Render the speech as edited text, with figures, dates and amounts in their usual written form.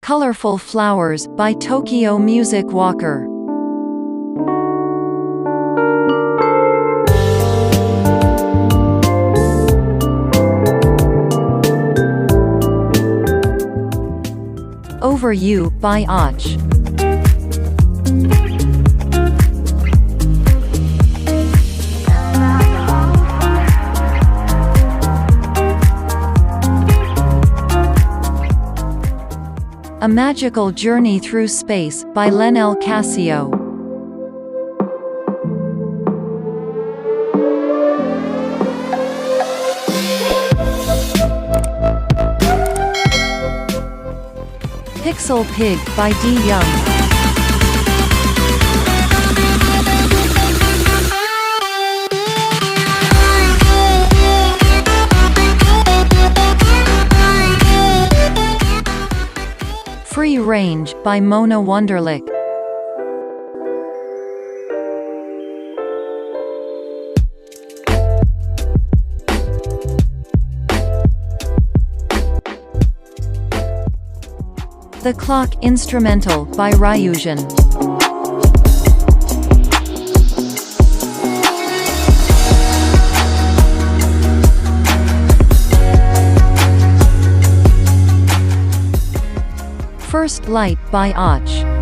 Colorful Flowers by Tokyo Music Walker. Over You by Och. A Magical Journey Through Space by Lenel Casio. Pixel Pig by D. Young. Free Range by Mona Wunderlich. The Clock Instrumental by Ryujin. First Light by Och.